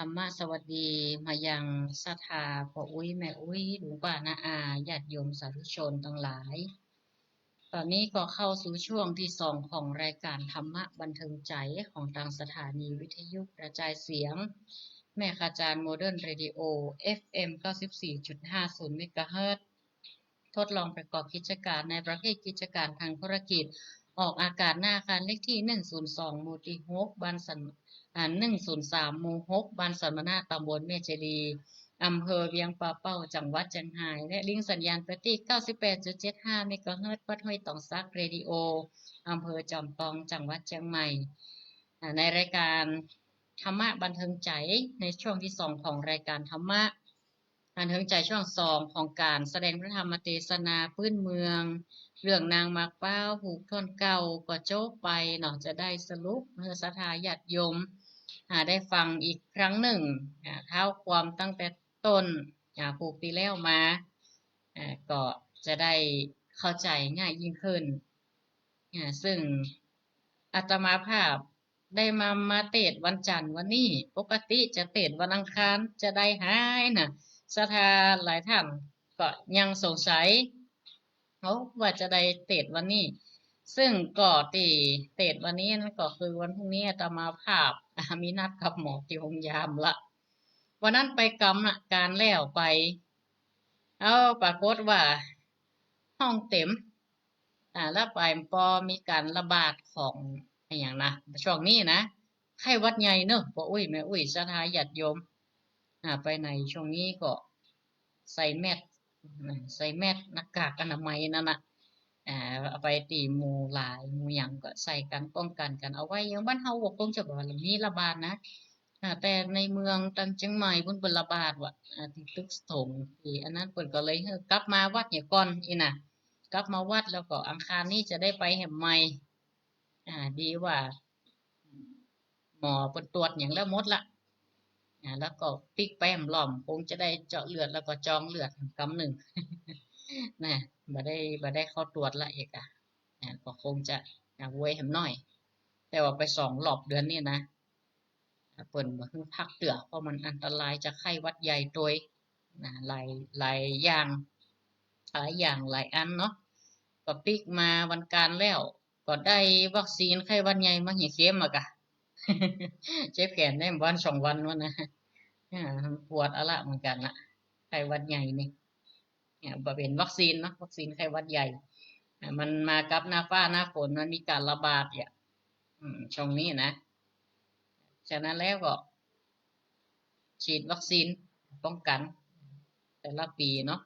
ธรรมสวัสดีมายังศรัทธาพ่ออุ้ยแม่อุ้ยหลวงป้านาอาญาติโยมสาธุชนทั้งหลาย ตอนนี้ก็เข้าสู่ช่วงที่2ของรายการธรรมะบันเทิงใจของทางสถานีวิทยุกระจายเสียงแม่ขจารย์โมเดิร์นเรดิโอ FM 94.50 เมกะเฮิรตซ์ทดลองประกอบกิจการในประเภทกิจการทางธุรกิจออกอากาศหน้าอาคารเลขที่102หมู่ที่6บ้านสัน103หมู่6บ้านสันมนาตำบลแม่เจดีย์อำเภอเวียงป่าเป้าจังหวัดเชียงรายและลิงก์สัญญาณปฏิ98.75 เมกะเฮิรตซ์วัดห้วยตองซักเรดิโออำเภอจอมทองจังหวัดเชียงใหม่ในรายการธรรมะบันเทิงใจในช่วงที่2ของรายการธรรมะบันเทิงใจช่วง2ของการแสดงพระธรรมเทศนาพื้นเมืองเรื่องนางมากเป้าผูกท่อนเก่าก็โจ๊กไปเนาะจะได้สรุปเพื่อศรัทธาญาติโยมได้ฟังอีกครั้งหนึ่งเท้าความตั้งแต่ต้นผูกปีแล้วมาก็จะได้เข้าใจง่ายยิ่งขึ้นซึ่งอาตมาภาพได้มาเทศน์วันจันทร์วันนี้ปกติจะเทศน์วันอังคารจะได้หายนะศรัทธาหลายท่านก็ยังสงสัยว่าจะได้เทศน์วันนี้ ซึ่งก็ที่เทศน์วันนี้นั่นก็คือวันพรุ่งนี้อาตมาภาพมีนัดกับหมอที่โรงยามละวันนั้นไปกรรมการแล้วไปปรากฏว่าห้องเต็มแล้วไปพอมีการระบาดของอย่างนะช่วงนี้นะไข้หวัดใหญ่เนอะพ่ออุ้ยแม่อุ้ยศรัทธาญาติโยมไปในช่วงนี้ก็ใส่แมสหน้ากากอนามัยนั่นน่ะเอาไปตีหมู่หลายหมู่หยังก็ใส่กันป้องกันกันเอาไว้อย่างบ้านเฮาบ่คงจะบ่ว่ามีระบาดนะแต่ในเมืองตังเชียงใหม่เพิ่นเป็นระบาดว่ะที่ตึกถงที่อันนั้นเพิ่นก็เลยกลับมาวัดเนี่ยก่อนอีน่ะกลับมาวัดแล้วก็อังคารนี้จะได้ไปแห่มใหม่ดีว่าหมอเพิ่นตรวจหยังแล้วหมดละแล้วก็ปิ๊กแป้มล้อมคงจะได้เจาะเลือดแล้วก็จองเลือดกำหนึ่ง นะบ่ได้เข้าตรวจละเอกก็คงจะเว้ยแหมน้อย แต่ว่าไป2 รอบเดือนนี้นะเปิ่นบ่คือพักเตือเพราะมันอันตรายจากไข้หวัดใหญ่โดยหลายอย่างหลายอันเนาะก็ปิกมาวันการแล้วก็ได้วัคซีนไข้หวัดใหญ่มาเข็มอะกะ เจ็บแขนได้วัน2 วันวะนะปวดอะละเหมือนกันนะไข้หวัดใหญ่นี่บ่เป็นวัคซีนเนาะวัคซีนไข้หวัดใหญ่มันมากับหน้าฟ้าหน้าฝนมันมีการระบาดเนี่ยช่วงนี้นะฉะนั้นแล้วก็ฉีดวัคซีนป้องกันแต่ละปีเนาะ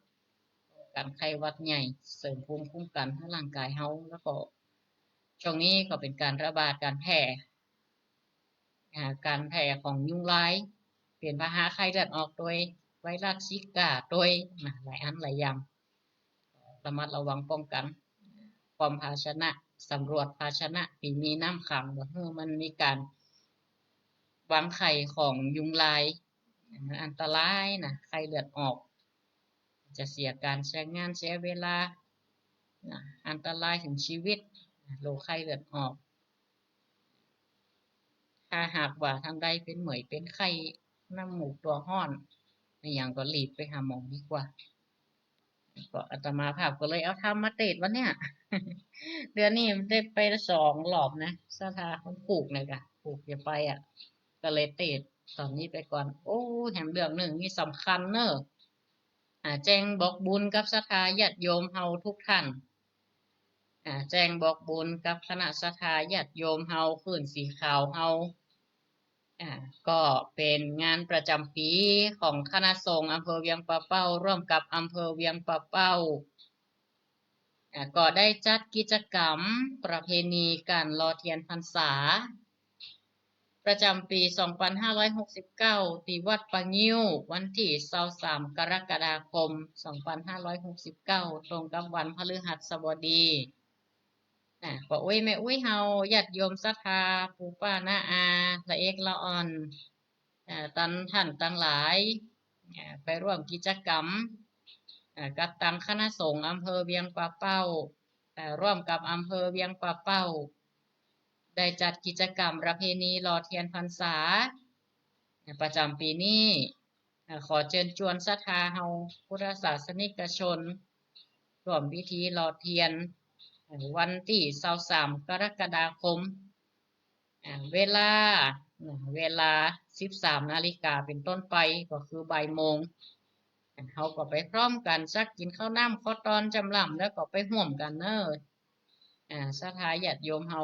กันไข้หวัดใหญ่เสริมภูมิคุ้มกันให้ร่างกายเฮาแล้วก็ช่วงนี้ก็เป็นการระบาดการแพร่ของยุงลายเปลี่ยนพาหะไข้เลือดออกโดยไวรัสซิก้าโดยหลายอันหลายอย่างระมัดระวังป้องกันความภาชนะสำรวจภาชนะที่มีน้ำขังบ่ให้มันมีการวางไข่ของยุงลายอันตรายนะไข้เลือดออกจะเสียการใช้งานเสียเวลาอันตรายถึงชีวิตโรคไข้เลือดออกถ้าหากว่าทางใดเป็นเหมยเป็นไข้น้ำมูกตัวห้อนอย่างก็รีบไปหาหมอดีกว่าก็อาตมาภาพก็เลยเอาทำมาเทศน์วันเนี้ย เดือนนี้ได้ไป2 รอบนะศรัทธาคนปลูกเลยกะปลูกอย่าไปก็เลยเทศน์ตอนนี้ไปก่อนโอ้แถมเรื่องหนึ่งนี่สำคัญเนอะแจ้งบอกบุญกับศรัทธาญาติโยมเฮาทุกท่านแจ้งบอกบุญกับคณะศรัทธาญาติโยมเฮาขึ้นสีขาวเฮาก็เป็นงานประจำปีของคณะสงฆ์อำเภอเวียงป่าเป้าร่วมกับอำเภอเวียงป่าเป้าก็ได้จัดกิจกรรมประเพณีการลอเทียนพรรษาประจำปี 2569 ที่วัดปะงิ้ววันที่23 กรกฎาคม 2569 ตรงกับวันพฤหัสบดีก็อุ้ยแม่อุ้ยเฮาญาติโยมศรัทธาปู่ป้าน้าอาละเอกละอ่อนท่านทั้งหลายไปร่วมกิจกรรมกับทางคณะสงฆ์อำเภอเวียงป่าเป้าร่วมกับอำเภอเวียงป่าเป้าได้จัดกิจกรรมประเพณีหล่อเทียนพรรษา ประจำปีนี้ขอเชิญชวนศรัทธาเฮาพุทธศาสนิกชนร่วมพิธีหล่อเทียนวันที่23กรกฎาคมเวลา13 นาฬิกาเป็นต้นไปก็คือบ่ายโมงเขาก็ไปพร้อมกันสักกินข้าวน้ำข้าวตอนจำลำแล้วก็ไปห่วมกันเนอะศรัทธาญาติโยมเฮา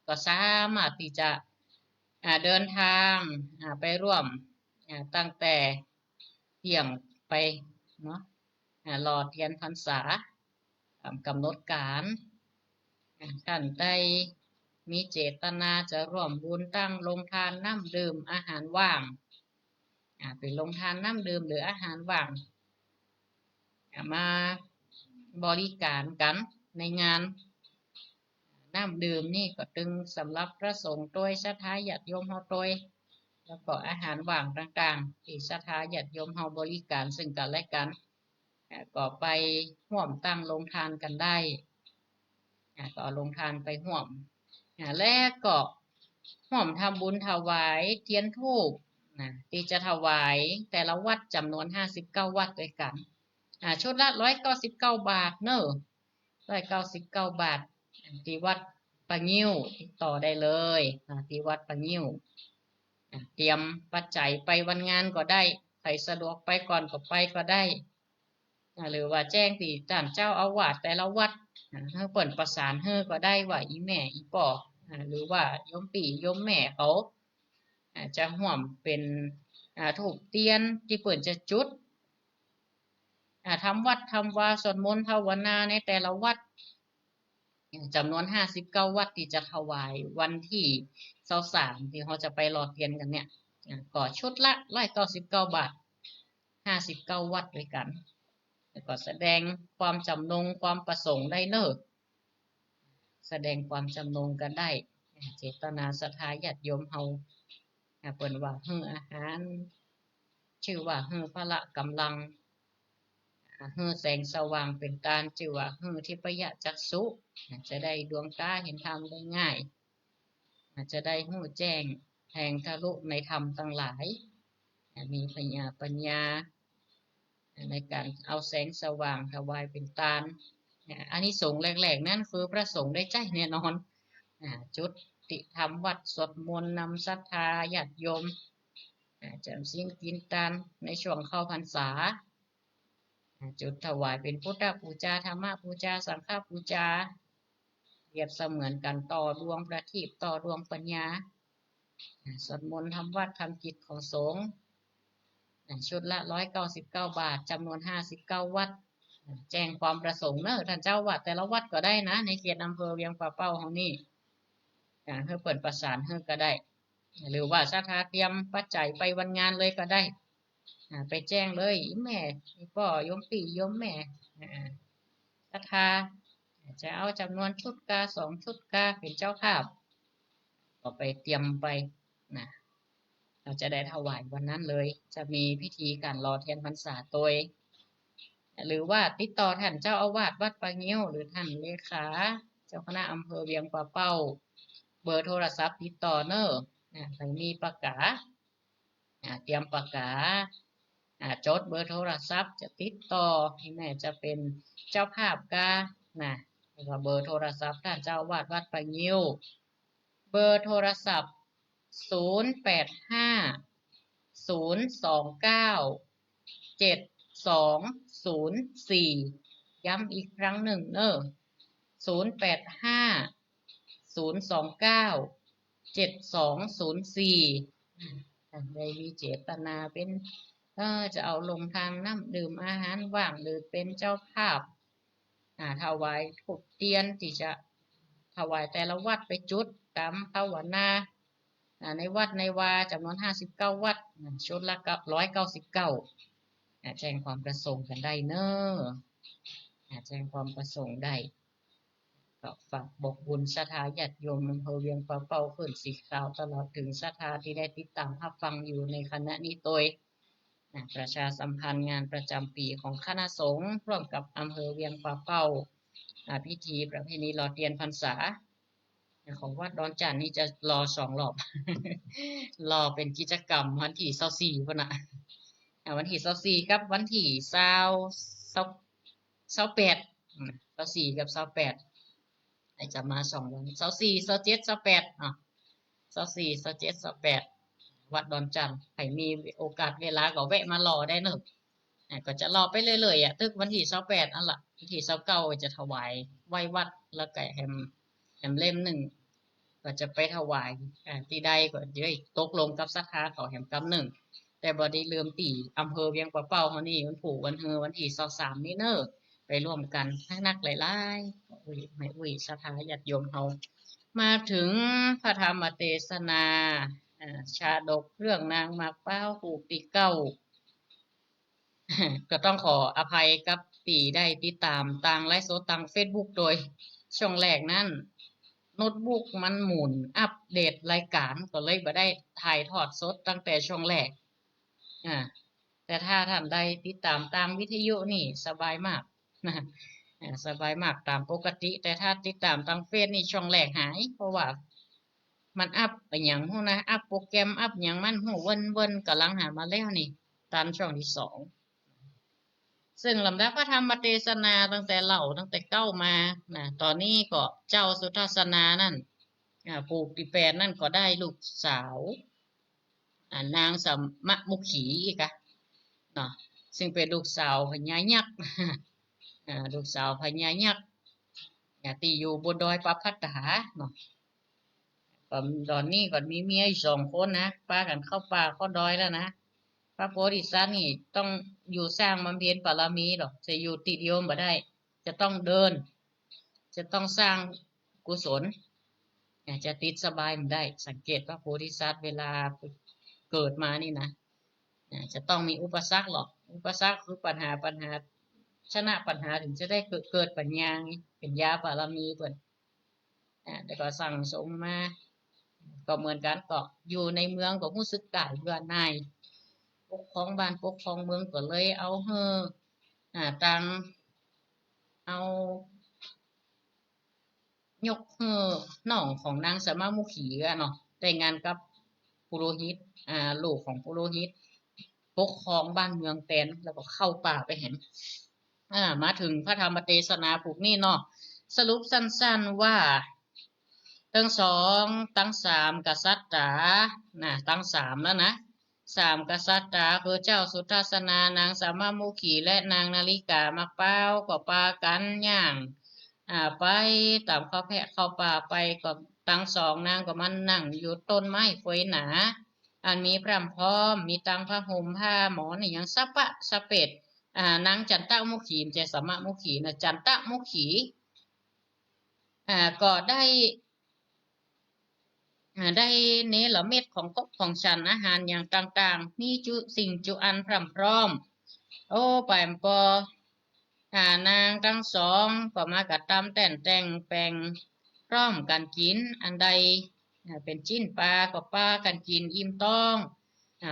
ก็สามารถที่จะเดินทางไปร่วมตั้งแต่เที่ยงไปเนาะรอเทียนพรรษาตามกำหนดการท่านได้มีเจตนาจะร่วมบุญตั้งลงทานน้ำดื่มอาหารว่างเป็นลงทานน้ำดื่มหรืออาหารว่างมาบริการกันในงานน้ำดื่มนี่ก็ตึงสำหรับพระสงฆ์โดยศรัทธาญาติโยมเฮาโดยแล้วก็อาหารว่างต่างๆที่ศรัทธาญาติโยมเฮาบริการซึ่งกันและกันก็ไปร่วมตั้งลงทานกันได้ก็ลงทานไปร่วมและก็ร่วมทำบุญถวายเทียนธูปที่จะถวายแต่ละวัดจำนวน59วัดด้วยกันชุดละ199 บาทเนอะ199 บาทที่วัดปะงิ้วติดต่อได้เลยที่วัดปะงิ้วเตรียมปัจจัยไปวันงานก็ได้ใครสะดวกไปก่อนก็ไปก็ได้หรือว่าแจ้งที่ท่านเจ้าอาวาสแต่ละวัดให้เปิดประสานให้ก็ได้ว่าอีแม่อีป่อหรือว่าโยมปี่โยมแม่เขาจะห่วมเป็นถูกเตียนที่เปิดจะจุดทำวัดทำวาสวดมนต์ภาวนาในแต่ละวัดจำนวน59วัดที่จะถวายวันที่23ที่เขาจะไปหล่อเทียนกันเนี่ยก็ชุดละ199 บาท59วัดด้วยกันแล้วก็แสดงความจำนงความประสงค์ได้เนอะแสดงความจำนงกันได้เจตนาศรัทธาญาติโยมเฮาเปิ่นว่าฮื้ออาหารชื่อว่าฮื้อพละกำลังฮื้อแสงสว่างเป็นการชื่อว่าฮื้อทิพยจักษุจะได้ดวงตาเห็นธรรมได้ง่ายจะได้หู้แจ้งแทงทะลุในธรรมทั้งหลายมีปัญญาในการเอาแสงสว่างถวายเป็นทานอานิสงส์แรกๆนั่นคือพระสงฆ์ได้ใจแน่นอนจุติธรรมวัดสวดมนต์นำศรัทธาญาติโยมจำศีลกินทานในช่วงเข้าพรรษาจุดถวายเป็นพุทธบูชาธรรมบูชาสังฆบูชาเปรียบเสมือนกันต่อดวงประทีปต่อดวงปัญญาสวดมนต์ทำวัดทำกิจของสงฆ์ชุดละ199 บาทจำนวน59วัดแจ้งความประสงค์เนอะท่านเจ้าวัดแต่ละวัดก็ได้นะในเขตอำเภอเวียงป่าเป้าของนี่เพื่อเปิดประสานเพื่อก็ได้หรือว่าศรัทธาเตรียมปัจจัยไปวันงานเลยก็ได้ไปแจ้งเลยแม่พ่อโยมปี่โยมแม่ศรัทธาจะเอาจำนวนชุดกา2 ชุดกาเป็นเจ้าภาพก็ไปเตรียมไปนะเราจะได้ถวายวันนั้นเลยจะมีพิธีการรอเทียนพรรษาโดยหรือว่าติดต่อท่านเจ้าอาวาสวัดปะงิ้วหรือท่านเลขาเจ้าคณะอำเภอเวียงป่าเป้าเบอร์โทรศัพท์ติดต่อเนอะไปมีปากกาเตรียมปากกาจดเบอร์โทรศัพท์จะติดต่อที่แม่จะเป็นเจ้าภาพกาแล้วก็เบอร์โทรศัพท์ท่านเจ้าอาวาสวัดปะงิ้วเบอร์โทรศัพท์085 029 7204ย้ำอีกครั้งหนึ่งเนอะ085 029 7204ท่านใดมีเจตนาเป็นจะเอาลงทางน้ำดื่มอาหารว่างหรือเป็นเจ้าภาพถวายถูกเตียนที่จะถวายแต่ละวัดไปจุดตามภาวนาในวัดในวาจำนวน59วัดชุดละ199แจ้งความประสงค์กันได้เนอะแจ้งความประสงค์ได้ก็ฝากบอกบุญศรัทธาญาติโยมอำเภอเวียงป่าเป้าขึ้นสีขาวตลอดถึงศรัทธาที่ได้ติดตามรับฟังอยู่ในคณะนี้โดยประชาสัมพันธ์งานประจำปีของคณะสงฆ์ร่วมกับอำเภอเวียงป่าเป้าพิธีประเพณีหล่อเทียนพรรษา ของวัดดอนจันนี่จะรอ2 รอบ รอเป็นกิจกรรมวันที่24พุ่นน่ะวันที่24กับวันที่2824กับ28จะมา2 วัน24 27 2824 27 28วัดดอนจันใครมีโอกาสเวลาก็แวะมารอได้เนอะก็จะรอไปเรื่อยๆตึกวันที่28นั่นล่ะวันที่29จะถวายไหว้วัดแล้วก็แฮมเล่มหนึ่งก็จะไปถวายที่ใดก็จะได้ตกลงกับศรัทธาเขาแฮมกำหนึ่งแต่บ่ได้ลืมตีอำเภอเวียงปะเป้าเฮานี่วันผูกวันเฮอวันที่23นี้เน้อไปร่วมกันนักหลายๆอุ้ยไม่อุ้ยศรัทธาญาติโยมเฮามาถึงพระธรรมเทศนาชาดกเรื่องนางมากเป้าผูกปีเก้า ก็ต้องขออภัยกับตีได้ติดตามต่างไลฟ์สดต่าง Facebook โดยช่วงแรกนั้นโน้ตบุ๊กมันหมุนอัปเดตรายการก็เลยบ่ได้ถ่ายทอดสดตั้งแต่ช่วงแรกอ่าแต่ถ้าท่านใดติดตามตามวิทยุนี่สบายมากนะสบายมากตามปกติแต่ถ้าติดตามทางเฟซนี่ช่วงแรกหายเพราะว่ามันอัพไปอย่างหู้นะอัพโปรแกรมอัพอย่างมันหูเวินกำลังหามาแล้วนี่ตามช่วงที่2ซึ่งลำดับพระธรรมเทศนาตั้งแต่เล่าตั้งแต่เก้ามาตอนนี้ก็เจ้าสุทัศนานั่นปู่ปีแปดนั่นก็ได้ลูกสาวนางสมะมุขีอีกอะเนาะซึ่งเป็นลูกสาวพญายักษ์ลูกสาวพญายักษ์ที่อยู่บนดอยปะพัตตาเนาะตอนนี้ก็มีเมียอีก2 คนนะป้ากันเข้าป่าเข้าดอยแล้วนะพระโพธิสัตว์นี่ต้องอยู่สร้างบำเพ็ญบารมีหรอกจะอยู่ติดโยมบ่ได้ จะต้องเดิน จะต้องสร้างกุศลจะติดสบายมันได้สังเกตพระโพธิสัตว์เวลาเกิดมานี่นะจะต้องมีอุปสรรคหรอกอุปสรรคคือปัญหาชนะปัญหาถึงจะได้เกิดปัญญาเป็นญาบารมีเปิดแต่ก็สั่งสมมาก็เหมือนกันก็อยู่ในเมืองก็รู้สึกกายเบื่อหน่ายปกครองบ้านปกครองเมืองก็เลยเอาตังเอายกน้องของนางสมามุขีอะเนาะแต่งงานกับปุโรหิตลูกของปุโรหิตปกครองบ้านเมืองแตนแล้วก็เข้าป่าไปเห็นมาถึงพระธรรมเทศนาผูกนี่เนาะสรุปสั้นๆว่าทั้ง3กษัตริย์ทั้ง3แล้วนะ3กษัตริย์คือเจ้าสุทัศนานางสามามุขีและนางนาฬิกามาเป้าก็ปากันย่างไปตามเขาแพะเข้าป่าไปก็ทั้ง2นางก็มันนั่งอยู่ต้นไม้เฟยหนาอันมีพร่ำพร้อมมีตังผ้าห่มผ้าหมอนอย่างสะปะสะเป็ดนางจันตะมุขีมเจสมะมุขีนะจันตะมุขีก็ได้เนรเม็ดของกบของฉันอาหารอย่างต่างๆมีสิ่งจุอันพร่ำพร้อมโอ้ไปมปอนางทั้ง2ก็มากระทำแต่งแปลงพร้อมกันกินอันใดเป็นจิ้นปลาก็ปลากันกินอิ่มต้อง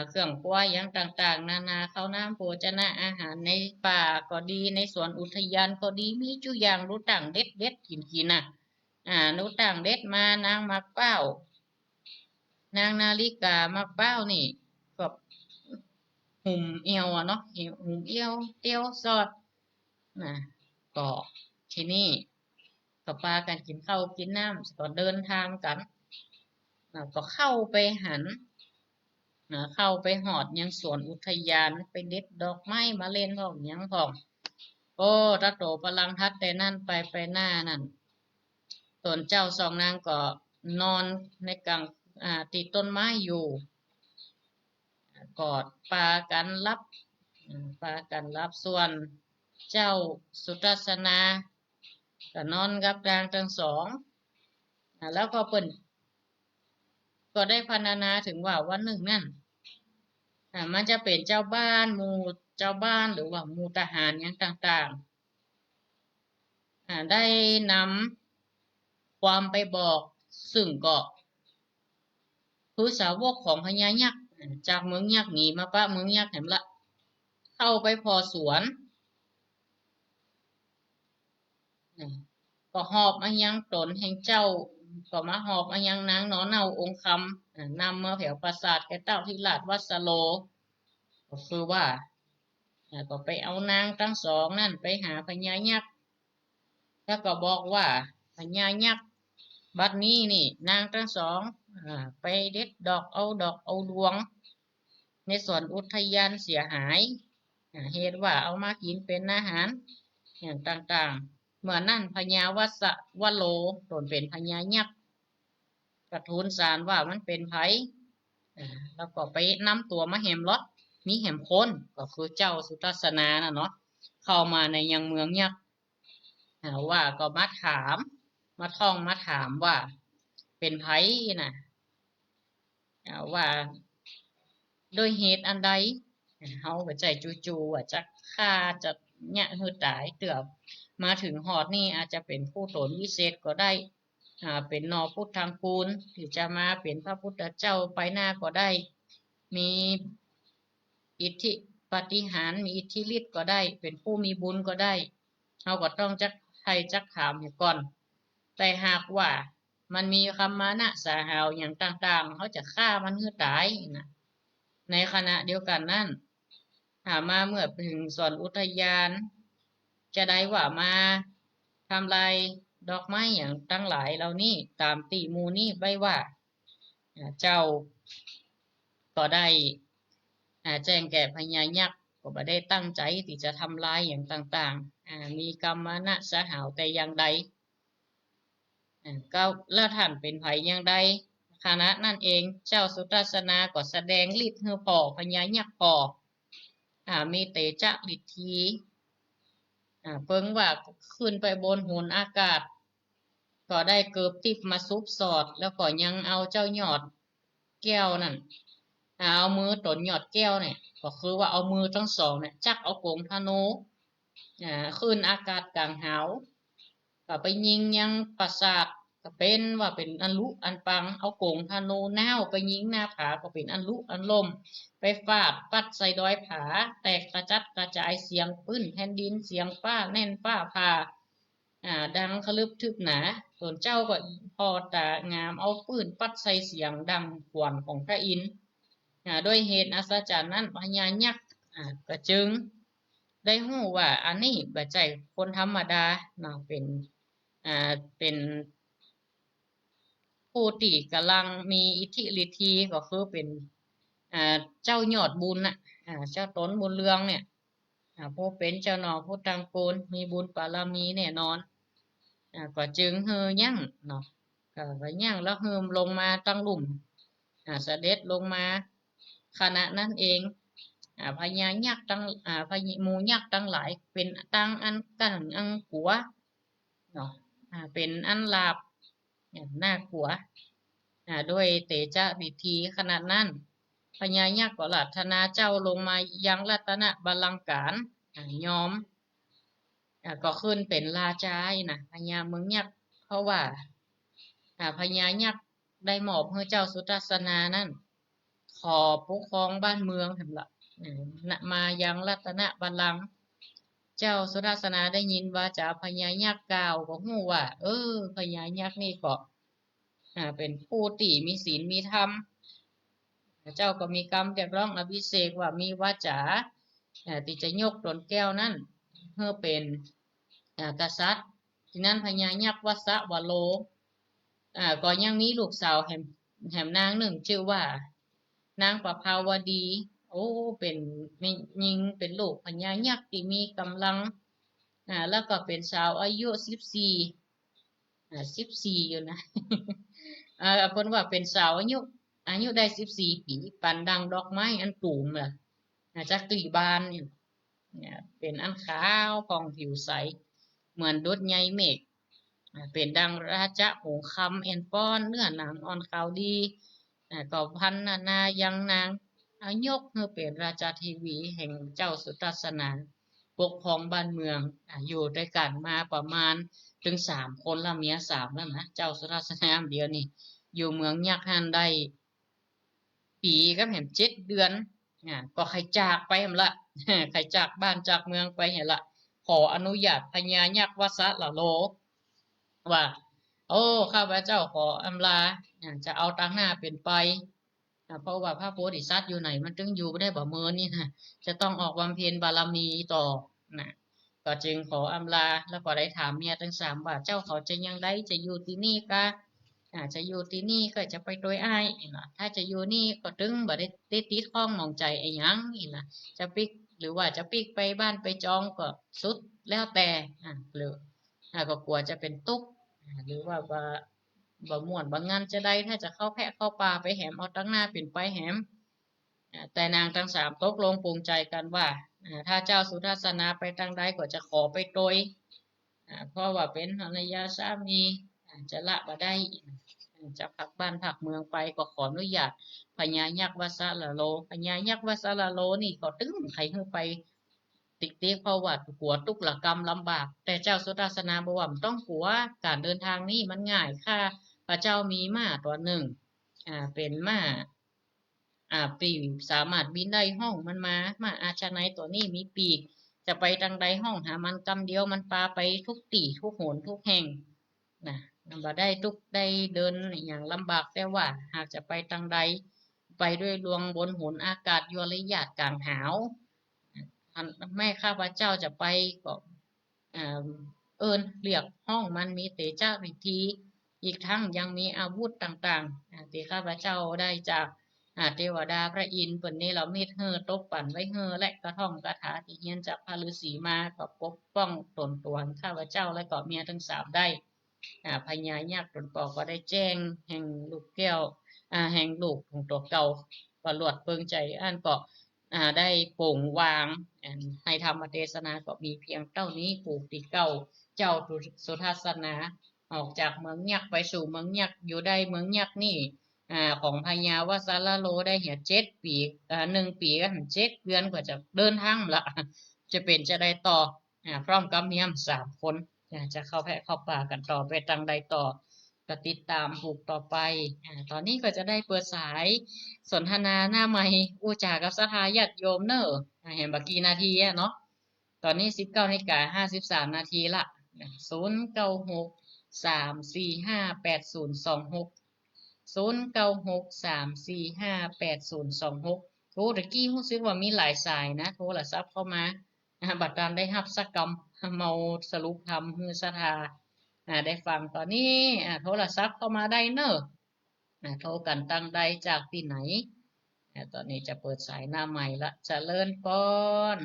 เครื่องครัวอย่างต่างๆนานาข้าวน้ำโภชนะอาหารในป่าก็ดีในสวนอุทยานก็ดีมีจุอย่างรู้ต่างเด็ดกินน่ะรู้ต่างเด็ดมานางมักเป้านางนาฬิกามักเป้านี่ก็หุ่มเอวเนาะหุ่มเอวเตียวสอดก็ที่นี่ก็ปากันกินข้าวกินน้ำก็เดินทางกันก็เข้าไปหันเข้าไปหอดยังสวนอุทยานไปเด็ดดอกไม้มาเล่นพอกยังพอกโอ้ระโตพลังทัดแต่นั่นไปหน้านั่นส่วนเจ้า2นางก็นอนในกลางติดต้นไม้อยู่กอดปากันรับส่วนเจ้าสุทัศนาก็นอนกับนางทั้ง2แล้วก็เปิ่นก็ได้พรรณนาถึงว่าวันหนึ่งนั่นมันจะเป็นเจ้าบ้านหมู่เจ้าบ้านหรือว่าหมู่ทหารอย่างต่างๆได้นำความไปบอกซึ่งก็คือสาวกของพญายักษ์จากเมืองยักษ์หนีมาปะเมืองยักษ์แห่งละเข้าไปพอสวนก็หอบมายังตนแห่งเจ้า ก็มาหอบอายังนางหนอเนาองค์คำนำมาแผ่วปราสาทแก่เต้าที่ลาดวัสโลก็คือว่าก็ไปเอานางทั้งสองนั่นไปหาพญายักษ์แล้วก็บอกว่าพญายักษ์บัดนี้นี่นางทั้งสองไปเด็ดดอกเอาดวงในส่วนอุทยานเสียหายเหตุว่าเอามากินเป็นอาหารอย่างต่างๆเมื่อนั่นพญาวัสวโลตนเป็นพญายักษ์กระทูลศาลว่ามันเป็นไผแล้วก็ไปนำตัวมาแหมรถมีแหมคนก็คือเจ้าสุทัศนาน่ะเนาะเข้ามาในยังเมืองยักษ์ว่าก็มาถามมาท่องมาถามว่าเป็นไผน่ะว่าโดยเหตุอันใดเฮาก็ใจจู่ๆว่าจะฆ่าจะเนี่ยหือตายเตือบมาถึงหอดนี่อาจจะเป็นผู้ตนวิเศษก็ได้เป็นนอพุทธังคูลที่จะมาเป็นพระพุทธเจ้าไปหน้าก็ได้ มีอิทธิปาฏิหาริย์มีอิทธิฤทธิ์ก็ได้ เป็นผู้มีบุญก็ได้เราก็ต้องจักให้จักถามให้ก่อน แต่หากว่ามันมีคำมานะสาหาวอย่างต่างๆเขาจะฆ่ามันให้ตายนะในขณะเดียวกันนั่นหามาเมื่อถึงส่วนอุทยาน จะได้ว่ามาทำลายดอกไม้อย่างตั้งหลายเหล่านี้ตามติมูนี้ไว้ว่าเจ้าก็ได้แจ้งแก่พญายักษ์ก็ไม่ได้ตั้งใจที่จะทำลายอย่างต่างๆมีกรรมนะสหาวแต่อย่างใดก็แล้วท่านเป็นไผอย่างใดคณะนั่นเองเจ้าสุทัศนาก็แสดงฤทธิ์ให้พอพญายักษ์พอมีเตจะฤทธีเพิ่งว่าขึ้นไปบนหุนอากาศก็ได้เกิบติบมาซุบสอดแล้วก็ยังเอาเจ้าหยอดแก้วนั่นเอามือตนหยอดแก้วเนี่ยก็คือว่าเอามือทั้งสองเนี่ยจักเอาโกงธนูขึ้นอากาศกลางหาวก็ไปยิงยังปราสาทก็เป็นว่าเป็นอันลุอันปังเอาโกงธนูแนวไปยิงหน้าผาก็เป็นอันลุอันลมไปฟาดปัดใส่ดอยผาแตกกระจัดกระจายเสียงปื้นแผ่นดินเสียงฟ้าแน่นฟ้าผ่าดังคลึบทึบหนาส่วนเจ้าก็พอตางามเอาปืนปัดใส่เสียงดังขวนของพระอินทร์ด้วยเหตุอัศจรรย์นั้นพญายักษ์ก็จึงได้หู้ว่าอันนี้บ่ใช่คนธรรมดาเนาะเป็นผู้ที่กำลังมีอิทธิฤทธีก็คือเป็นเจ้ายอดบุญน่ะเจ้าตนบุญเรืองเนี่ยผู้เป็นเจ้าหนอผู้ตังโกนมีบุญบารมีแน่นอนก็จึงเฮยั่งเนาะก็ยั่งแล้วเฮิมลงมาตั้งหลุมเสด็จลงมาขณะนั้นเองพญายักษ์ตั้งพญามูยักษ์ตั้งหลายเป็นตั้งอันตั้งอันกัวเนาะเป็นอันลาบน่ากลัวด้วยเตจะวิธีขนาดนั้นพญายักษ์ก็รัตนาเจ้าลงมายังรัตนบัลลังก์การยอมก็ขึ้นเป็นราชานะพญาเมืองยักษ์เพราะว่าพญายักษ์ได้มอบให้เจ้าสุทัศนานั่นขอปกครองบ้านเมืองทำละมายังรัตนบัลลังก์เจ้าสุทัศนาได้ยินว่าจะพญายักษ์กล่าวก็หู้ว่าพญายักษ์นี่ก็เป็นผู้ที่มีศีลมีธรรมเจ้าก็มีกรรมเรียกร้องอภิเษกว่ามีวาจาที่จะยกตนแก้วนั้นเพื่อเป็นกษัตริย์ที่นั้นพญายักษ์วัสวโลก็ยังมีลูกสาวแห่มนางหนึ่งชื่อว่านางประภาวดีเป็นยิงเป็นลูกพญายักษ์ที่มีกำลังแล้วก็เป็นสาวอายุ14อยู่นะเพิ่นว่าเป็นสาวอายุได้14 ปีปันดังดอกไม้อันตูมล่ะจากกลีบานเนี่ยเป็นอันขาวผ่องผิวใสเหมือนดุจใยเมฆเป็นดังราชหงส์คำแอนป้อนเนื้อหนังอ่อนขาวดีก็พันนายังนางยกเพื่อเป็นราชาทีวีแห่งเจ้าสุทัศนาปกครองบ้านเมืองอยู่ด้วยกันมาประมาณถึง3 คนละเมีย3แล้วนะเจ้าสุทัศนาเดียวนี่อยู่เมืองยักษ์ฮันได้ปีก็แห่ม7 เดือนก็ใครจากไปหั่นละใครจากบ้านจากเมืองไปเห็นละขออนุญาตพญายักษ์วสละโลว่า โอ้ข้าพเจ้าขออำลาจะเอาตั้งหน้าเป็นไปเพราะว่าพระโพธิสัตว์อยู่ไหนมันจึงอยู่ไม่ได้บ่เมินนี่ฮะจะต้องออกบำเพ็ญบารมีต่อนะก็จึงขออำลาแล้วก็ได้ถามเมียทั้งสามว่าเจ้าเขาจะยังไงจะอยู่ที่นี่กะจะอยู่ที่นี่ก็จะไปโดยอ้ายอีกนะถ้าจะอยู่นี่ก็ตึงบ่ได้ติดข้องหมองใจไอ้หยังอีกนะจะปิกหรือว่าจะปิกไปบ้านไปจองก็สุดแล้วแต่หรือก็กลัวจะเป็นตุ๊ก หรือว่าบ่ม่วนบางงานจะได้ถ้าจะเข้าแพะเข้าป่าไปแหมเอาตั้งหน้าเป็นไปแหมแต่นางทั้งสามตกลงปรงใจกันว่าถ้าเจ้าสุทัศนาไปทางใดก็จะขอไปโดยเพราะว่าเป็นภรรยาสามีจะละบ่ได้จะพักบ้านพักเมืองไปก็ขออนุญาตพญายักษ์วัสละโลพญายักษ์วัสละโลนี่ก็ตึ้งใครขึ้นไปติ๊กเต๊กเพราะว่าหัวทุกข์ละกรรมลำบากแต่เจ้าสุทัศนาบอกว่ามันต้องกลัวการเดินทางนี้มันง่ายค่ะพระเจ้ามีม้าตัวหนึ่งเป็นม้าปีกสามารถบินได้ห้องมันมาอาชนัยตัวนี้มีปีกจะไปทางใดห้องหามันกำเดียวมันปาไปทุกตีทุกโหนทุกแห่งนะบ่ได้ทุกได้เดินอย่างลำบากแต่ว่าหากจะไปทางใดไปด้วยดวงบนหนอากาศยวริยาตกลางหาวแม่ข้าพเจ้าจะไปก็เรียกห้องมันมีเตจ้าวิธีอีกทั้งยังมีอาวุธต่างๆที่ข้าพเจ้าได้จากเทวดาพระอินทร์เปิ่นนี้เราเม็ดตบปั่นไว้และกระท่อมกระถาที่เฮียนจากพระฤาษีมาก็ปกป้องตนตัวข้าพเจ้าและก็เมียทั้งสามได้พญายักษ์ตนปอก็ได้แจ้งแห่งลูกแก้วแห่งลูกของตัวเก่าก็หลวดเปิงใจอันก็ได้โป่งวางให้ธรรมเทศนาก็มีเพียงเท่านี้ผูกติเก่าเจ้าสุทัศนาออกจากเมืองยักษ์ไปสู่เมืองยักษ์อยู่ได้เมืองยักษ์นี่ของพญาวสารโลได้เหี่ย7 ปี1 ปีก็7 เดือนกว่าจะเดินทางละจะเป็นจะได้ต่อพร้อมกับเมียม3 คนจะเข้าแพะเข้าป่ากันต่อไปทางใดต่อก็ติดตามผูกต่อไปตอนนี้ก็จะได้เปิดสายสนทนาหน้าใหม่อู้จากับสหายญาติโยมเนอะเห็นบักกี่นาทีเนาะตอนนี้19:53 นาทีละ09634580260963458026โทรตะกี้รู้สึกว่ามีหลายสายนะโทรศัพท์เข้ามาบัดตามได้รับสักกรรมเมาสรุปทำฮือสถาได้ฟังตอนนี้โทรศัพท์เข้ามาได้เนอะโทรกันตั้งใดจากที่ไหนตอนนี้จะเปิดสายหน้าใหม่ละเจริญปอน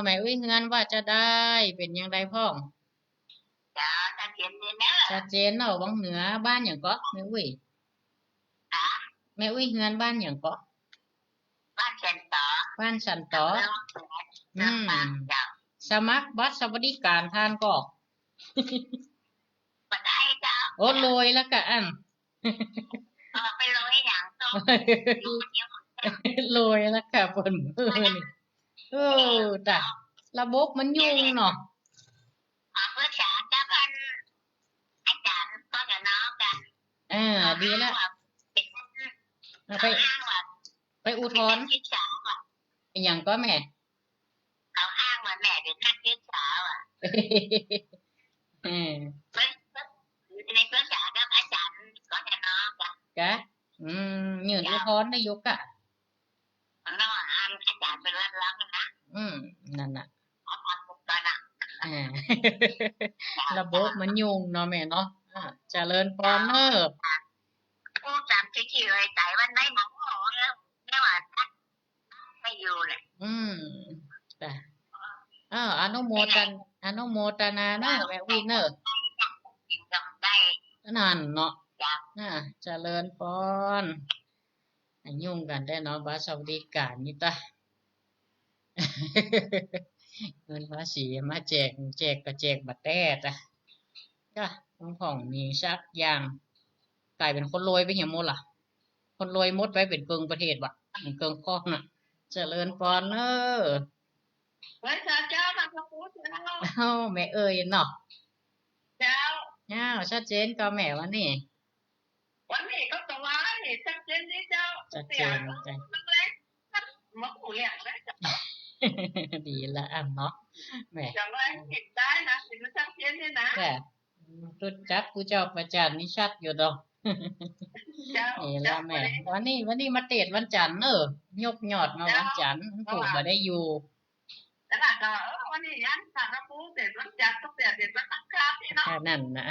แม่อุ้ยเงินว่าจะได้เป็นยังไงพ่องชัดเจนเนาะวังเหนือบ้านอย่างก็แม่อุ้ยเงินบ้านอย่างก็บ้านฉันต่ออืมสมัครบัตรสวัสดิการทานก็โอ้รวยแล้วกะอันไปรวยอย่างต้องรวยแล้วกะเปิ่นมือนี่แต่ระบบมันยุ่งเนาะดีแล้วไปอุทธรณ์อย่างก็แม่เขาอ้างว่าแม่เป็นนักศึกษาในภาษากับอาจารย์ก็จะน้องจ้ะยื่นอุทธรณ์ได้ยกอ่ะน้องอาจารย์เป็นรักนะนั่นน่ะระบบมันยุ่งเนาะแม่เนาะเจริญพรเนอะพูดตามที่เลยใจวันไหนหมอแล้วไม่ว่าไม่อยู่เลยแต่อนุโมทนาเนอะแม่วินเนอร์นั่นเนาะเจริญพรยุ่งกันได้เนาะบัตรสวัสดิการนี่ตาเงินภาษีมาแจกก็แจกบัตรแต่จ้ะของมีชักอย่างกลายเป็นคนรวยไปเหี่ยหมดล่ะคนรวยหมดไปเป็นเกิงประเทศวะเกิงข้องน่ะเจริญพรเนอะเจ้ามาพูดแล้วแม่เอ๋ยเนาะเจ้าชัดเจนก็แม่วันนี้ก็ตัวว่าชัดเจนนี่เจ้าชัดเจนใจมะหูเหลี่ยงนะ ดีละอันเนาะแหมอย่างไรเห็นได้นะเห็นมันชัดเจนเลยนะแต่รู้จักผู้เจ้าประจันนี่ชัดอยู่ดอก เจ้า นี่ละเจ้าแหม่วันนี้มาเตะวันจันทร์เนอะยกยอดมาเจ้าวันจันทร์เพราะปู่ว่ามาได้อยู่ แล้วก็วันนี้ยังสารปูเสร็จวันจันทร์ต้องเสร็จวันอังคารนี่เนาะแค่นั้นนะ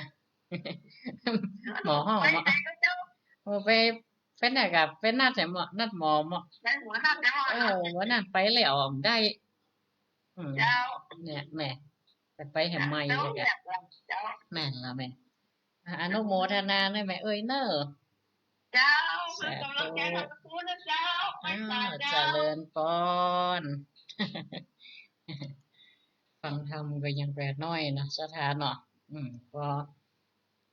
หมอห้องไปหมอไหนก็เจ้าโอ้ไปเป็นไหนกับเป็นนัดแต่หมอนัดหมอหมอในหัวหน้าเจ้าวันนั้นไปแล้วได้เจ้าเนี่ยแหม่ไปแห่มไม่เจ้าเลยกะแบบเจ้าแม่นละแม่อนุโมทนาได้ไหมเอ้ยเนอะเจ้าเป็สานกำลัธุงใจให้ทุกนะเจ้าไปตาเจเจ้าริญพร ฟังธรรมก็ยังแปลกน้อยนะสถานเนาะก็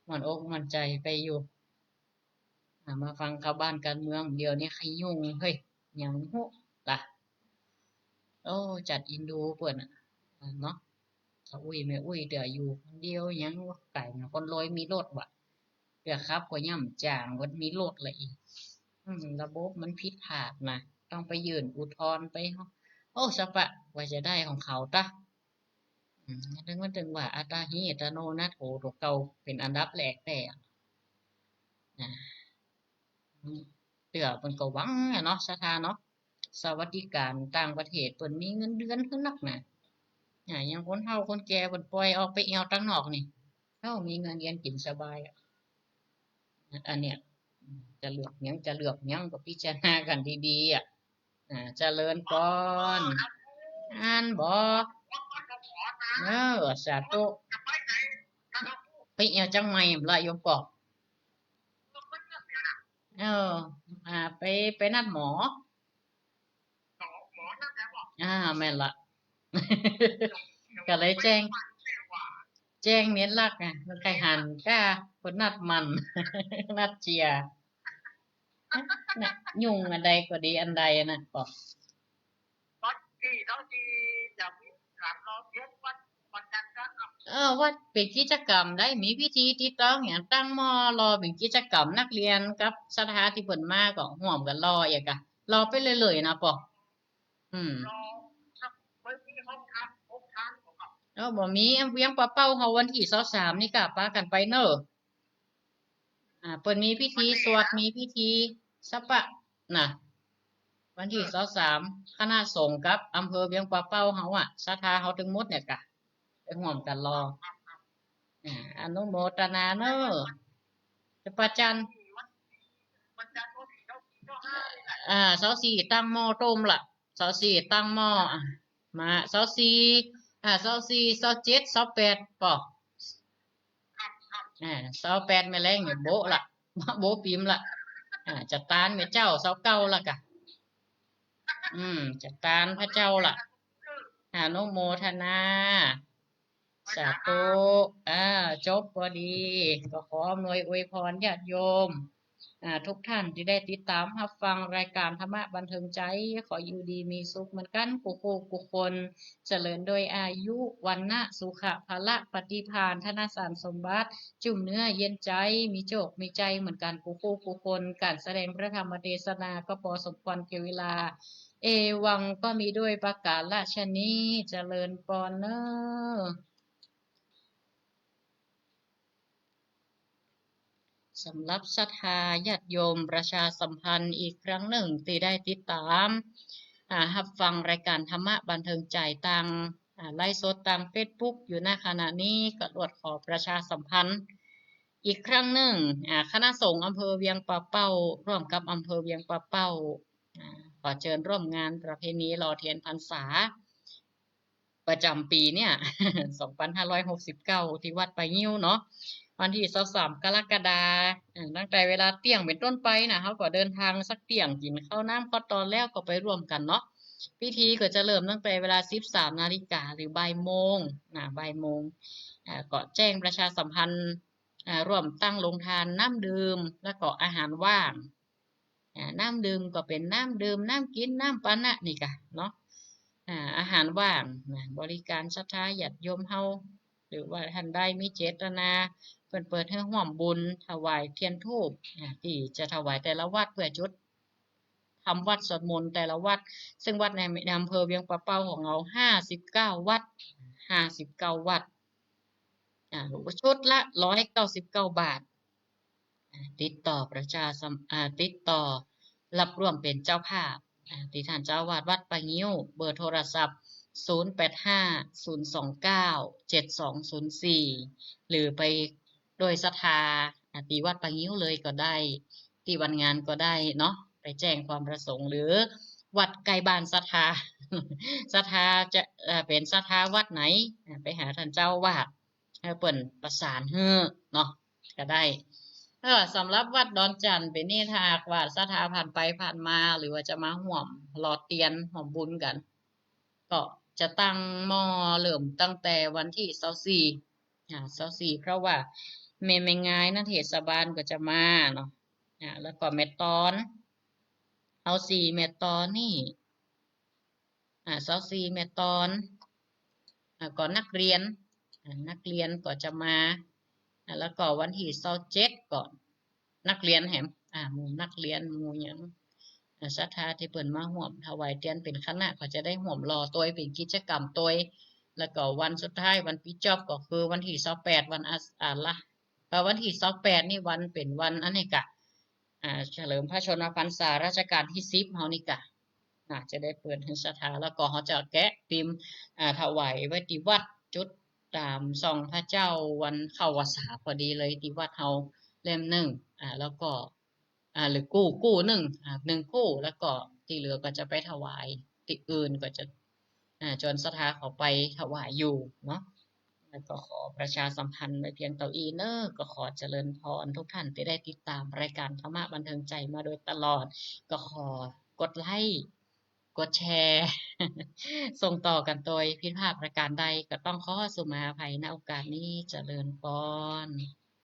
มันอกมันใจไปอยู่มาฟังข่าวบ้านการเมืองเดี๋ยวนี้ใครยุ่งเฮ้ยยังหุล่ะโอ้จัดอินดูเปิ่นเนาะถ้าอุ้ยแม่อุ้ยเดี๋ยวอยู่คนเดียวยังไก่คนรวยมีรถว่ะเดี๋ยวครับก็ย่ำจางวันมีรถเลยอีกระบบมันผิดพลาดนะต้องไปยื่นอุทธรณ์ไปโอ้สปะว่าจะได้ของเขาตะ ถึงมันถึงว่าอัตตาหิอัตโนนาโถตัวเก่าเป็นอันดับแรกแต่นะเตือเปินก็หวังอะเนาะสถาเนาะสวัสดิการต่างประเทศเปิ่นมีเงินเดือนขึ้นนักนะอย่างคนเฒ่าคนแก่เปิ่นปล่อยออกไปแอวตั้งนอกนี่เฮามีเงินเดือนกินสบายอันเนี้ยจะเลือกหยังก็พิจารณากันดีๆเจริญพรอ่านบ่สาธุไปแอวจังใหม่ละโยมปอกเออไปนัดหมอแม่นละก็เลยแจ้งเน้นลักไงมันไก่หันก้าคนนัดมันนัดเจียน่ะยุ่งอันใดก็ดีอันใดนะบอกว่าเป็นกิจกรรมได้มีพิธีที่ต้องอย่างตั้งหม้อรอเป็นกิจกรรมนักเรียนกับสถานที่เปิ่นมาก็ห่วมกันรออย่างกะรอไปเลยๆนะปอกอืมบ่มีเวียงปะเป้าเฮาวันที่23นี่กะปากันไปเน้อเปิ่นมีพิธีสวดมีพิธีสะปะน่ะวันที่23คณะสงฆ์กับอำเภอเวียงปะเป้าเฮาศรัทธาเฮาทั้งหมดเนี่ยกะไปร่วมกันรออนุโมทนาเน้อจะประจัน24ตั้งหม้อต้มล่ะ24ตั้งหม้อมา24 24 27 28ป่อ28แม่แรงเนี่ยโบะล่ะโบะปิมล่ะจัดตานแม่เจ้า29ล่ะกะจัดตานพระเจ้าล่ะอนุโมทนาสาธุจบพอดีก็ขออำนวยอวยพรญาติโยมทุกท่านที่ได้ติดตามรับฟังรายการธรรมะบันเทิงใจขออยู่ดีมีสุขเหมือนกันกุคนเจริญโดยอายุวันนะสุขะภละปฏิภาณธนสารสมบัติจุ่มเนื้อเย็นใจมีโจกมีใจเหมือนกันกุคนการแสดงพระธรรมเทศนาก็พอสมควรแก่เวลาเอวังก็มีด้วยประกาศราชนี้เจริญปอนเนอสำหรับศรัทธาญาติโยมประชาสัมพันธ์อีกครั้งหนึ่งที่ได้ติดตามรับฟังรายการธรรมะบันเทิงใจต่างไลฟ์สดต่างเฟซบุ๊กอยู่ณขณะนี้ก็รวดขอประชาสัมพันธ์อีกครั้งหนึ่งคณะสงฆ์อำเภอเวียงป่าเป้าร่วมกับอำเภอเวียงป่าเป้าขอเชิญร่วมงานประเพณีหล่อเทียนพรรษาประจำปีเนี่ย 2569 ที่วัดไปงิ้วเนาะวันที่23กรกฎาคมตั้งแต่เวลาเที่ยงเป็นต้นไปนะเขาก็เดินทางสักเที่ยงกินข้าวน้ำข้าวตอนแล้วก็ไปร่วมกันเนาะพิธีก็จะเริ่มตั้งแต่เวลา 13 นาฬิกาหรือบ่ายโมงบ่ายโมงก็แจ้งประชาสัมพันธ์ร่วมตั้งโรงทานน้ำดื่มแล้วก็อาหารว่างน้ำดื่มก็เป็นน้ำดื่มน้ำกินน้ำปานะนี่กะเนาะอาหารว่างบริการศรัทธาญาติโยมเฮาหรือว่าท่านใดมีเจตนาเปิดให้ร่วมบุญถวายเทียนธูปที่จะถวายแต่ละวัดเพื่อจุดท ำวัดสวดมนต์แต่ละวัดซึ่งวัดในอำเภอเวียงปะเป้าของเรา59 วัด59 วัดหรือว่าชุดละ199 บาทติดต่อติดต่อรับร่วมเป็นเจ้าภาพที่ท่านเจ้าวาดวัดปะงิ้วเบอร์โทรศัพท์0850297204หรือไปโดยศรัทธาที่วัดปะงิ้วเลยก็ได้ที่วันงานก็ได้เนาะไปแจ้งความประสงค์หรือวัดใกล้บ้านศรัทธา ศรัทธาจะเป็นศรัทธาวัดไหนไปหาท่านเจ้าวาดให้เปิ่นประสานเนาะก็ได้สำหรับวัดดอนจันทร์เป็นนี่ถ้าหากว่าศรัทธาผ่านไปผ่านมาหรือว่าจะมาห่วมรอเตียนห่วมบุญกัน ก็จะตั้งหม้อเริ่มตั้งแต่วันที่24เพราะว่าไม่ง่ายนะเทศบาลก็จะมาเนาะแล้วก็เม็ดตอนเอา4 เม็ดตอนนี่24 เม็ดตอนก่อนนักเรียนก็จะมาแล้วก็วันที่27ก่อนนักเรียนแหมหมู่นักเรียนหมู่หยังศรัทธาที่เปิ่นมาห่วมถวายเตียนเป็นคณะก็จะได้ห่วมรอตัวเป็นกิจกรรมตัวแล้วก็วันสุดท้ายวันปิดจอบก็คือวันที่28วันละวันที่28นี่วันเป็นวันอันนี้กะเฉลิมพระชนมพรรษารัชกาลที่10เฮานี่กะจะได้เปิดให้ศรัทธาแล้วก็เขาจะแกะพิมพ์ถวายไว้ที่วัดจุดตามส่องพระเจ้าวันเข้าพรรษาพอดีเลยที่วัดเฮาเล่มหนึ่งแล้วก็หรือกู้หนึ่งกู้แล้วก็ที่เหลือก็จะไปถวายที่อื่นก็จะจนศรัทธาเขาไปถวายอยู่เนาะแล้วก็ขอประชาสัมพันธ์ไว้เพียงเท่านี้เนอะก็ขอเจริญพรทุกท่านที่ได้ติดตามรายการธรรมะบันเทิงใจมาโดยตลอดก็ขอกดไลค์กดแชร์ ส่งต่อกันโดยผิดพลาดประการใดก็ต้องขอสุมาอภัยณโอกาสนี้เจริญพร